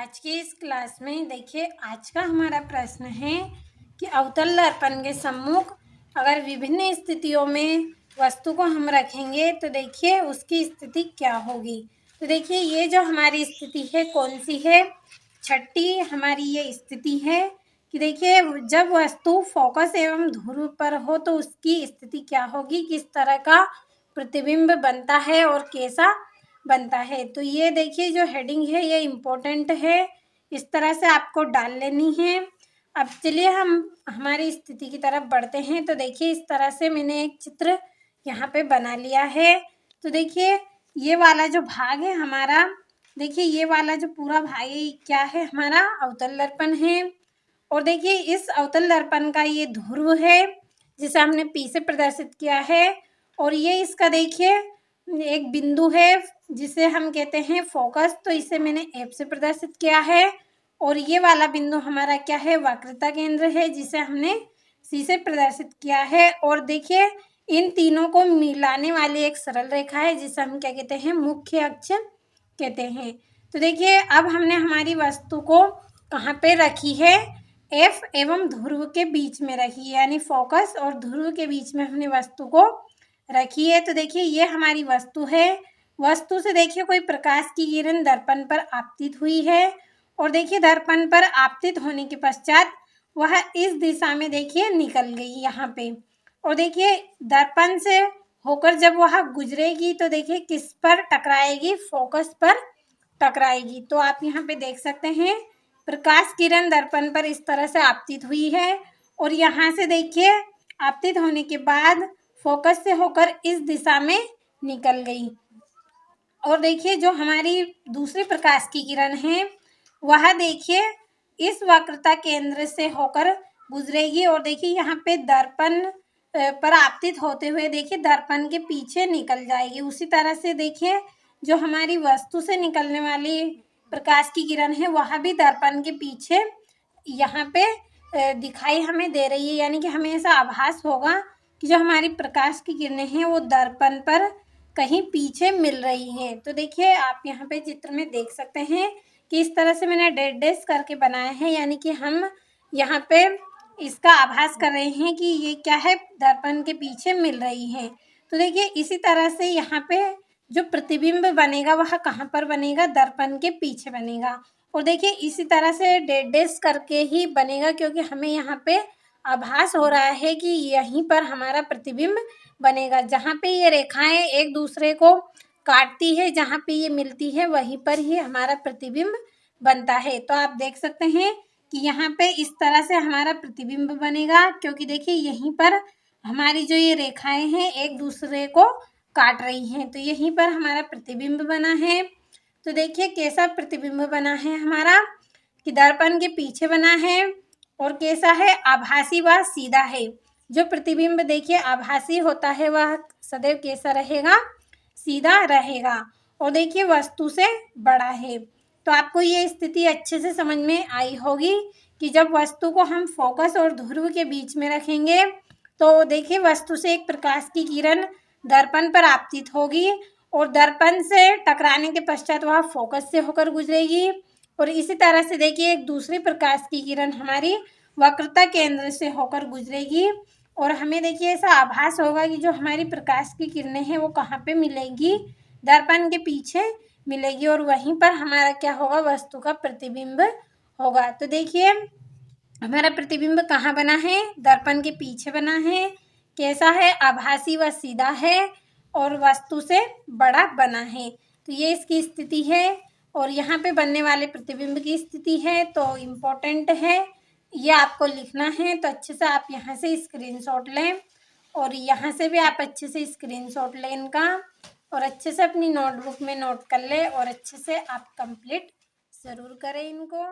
आज की इस क्लास में देखिए आज का हमारा प्रश्न है कि अवतल दर्पण के सम्मुख अगर विभिन्न स्थितियों में वस्तु को हम रखेंगे तो देखिए उसकी स्थिति क्या होगी। तो देखिए ये जो हमारी स्थिति है कौन सी है, छठी हमारी ये स्थिति है कि देखिए जब वस्तु फोकस एवं ध्रुव पर हो तो उसकी स्थिति क्या होगी, किस तरह का प्रतिबिंब बनता है और कैसा बनता है। तो ये देखिए जो हेडिंग है ये इम्पोर्टेंट है, इस तरह से आपको डाल लेनी है। अब चलिए हम हमारी स्थिति की तरफ बढ़ते हैं। तो देखिए इस तरह से मैंने एक चित्र यहाँ पे बना लिया है। तो देखिए ये वाला जो भाग है हमारा, देखिए ये वाला जो पूरा भाग है क्या है, हमारा अवतल दर्पण है। और देखिए इस अवतल दर्पण का ये ध्रुव है जिसे हमने P से प्रदर्शित किया है। और ये इसका देखिए एक बिंदु है जिसे हम कहते हैं फोकस, तो इसे मैंने F से प्रदर्शित किया है। और ये वाला बिंदु हमारा क्या है, वक्रता केंद्र है जिसे हमने C से प्रदर्शित किया है। और देखिए इन तीनों को मिलाने वाली एक सरल रेखा है जिसे हम क्या कहते हैं, मुख्य अक्ष कहते हैं। तो देखिए अब हमने हमारी वस्तु को कहाँ पे रखी है, F एवं ध्रुव के बीच में रखी है, यानी फोकस और ध्रुव के बीच में हमने वस्तु को रखी है। तो देखिए ये हमारी वस्तु है। वस्तु से देखिए कोई प्रकाश की किरण दर्पण पर आपतित हुई है और देखिए दर्पण पर आपतित होने के पश्चात वह इस दिशा में देखिए निकल गई यहाँ पे। और देखिए दर्पण से होकर जब वह गुजरेगी तो देखिए किस पर टकराएगी, फोकस पर टकराएगी। तो आप यहाँ पे देख सकते हैं प्रकाश किरण दर्पण पर इस तरह से आपतित हुई है और यहाँ से देखिए आपतित होने के बाद फोकस से होकर इस दिशा में निकल गई। और देखिए जो हमारी दूसरी प्रकाश की किरण है वह देखिए इस वक्रता केंद्र से होकर गुजरेगी और देखिए यहाँ पे दर्पण पर आपतित होते हुए देखिए दर्पण के पीछे निकल जाएगी। उसी तरह से देखिए जो हमारी वस्तु से निकलने वाली प्रकाश की किरण है वह भी दर्पण के पीछे यहाँ पे दिखाई हमें दे रही है, यानी कि हमें ऐसा आभास होगा कि जो हमारी प्रकाश की किरणें हैं वो दर्पण पर कहीं पीछे मिल रही हैं। तो देखिए आप यहाँ पे चित्र में देख सकते हैं कि इस तरह से मैंने डैश डैश करके बनाया है, यानी कि हम यहाँ पे इसका आभास कर रहे हैं कि ये क्या है, दर्पण के पीछे मिल रही है। तो देखिए इसी तरह से यहाँ पे जो प्रतिबिंब बनेगा वह कहाँ पर बनेगा, दर्पण के पीछे बनेगा। और देखिए इसी तरह से डैश डैश करके ही बनेगा क्योंकि हमें यहाँ पे आभास हो रहा है कि यहीं पर हमारा प्रतिबिंब बनेगा। जहाँ पे ये रेखाएं एक दूसरे को काटती है, जहाँ पे ये मिलती है वहीं पर ही हमारा प्रतिबिंब बनता है। तो आप देख सकते हैं कि यहाँ पे इस तरह से हमारा प्रतिबिंब बनेगा क्योंकि देखिए यहीं पर हमारी जो ये रेखाएं हैं एक दूसरे को काट रही हैं, तो यहीं पर हमारा प्रतिबिंब बना है। तो देखिए कैसा प्रतिबिंब बना है हमारा, कि दर्पण के पीछे बना है और कैसा है, आभासी व सीधा है। जो प्रतिबिंब देखिए आभासी होता है वह सदैव कैसा रहेगा, सीधा रहेगा और देखिए वस्तु से बड़ा है। तो आपको ये स्थिति अच्छे से समझ में आई होगी कि जब वस्तु को हम फोकस और ध्रुव के बीच में रखेंगे तो देखिए वस्तु से एक प्रकाश की किरण दर्पण पर आपतित होगी और दर्पण से टकराने के पश्चात वह फोकस से होकर गुजरेगी। और इसी तरह से देखिए एक दूसरी प्रकाश की किरण हमारी वक्रता केंद्र से होकर गुजरेगी और हमें देखिए ऐसा आभास होगा कि जो हमारी प्रकाश की किरणें हैं वो कहाँ पे मिलेंगी, दर्पण के पीछे मिलेगी और वहीं पर हमारा क्या होगा, वस्तु का प्रतिबिंब होगा। तो देखिए हमारा प्रतिबिंब कहाँ बना है, दर्पण के पीछे बना है, कैसा है, आभासी व सीधा है और वस्तु से बड़ा बना है। तो ये इसकी स्थिति है और यहाँ पे बनने वाले प्रतिबिंब की स्थिति है। तो इम्पोर्टेंट है, ये आपको लिखना है। तो अच्छे से आप यहाँ से स्क्रीनशॉट लें और यहाँ से भी आप अच्छे से स्क्रीनशॉट लें इनका और अच्छे से अपनी नोटबुक में नोट कर लें और अच्छे से आप कंप्लीट ज़रूर करें इनको।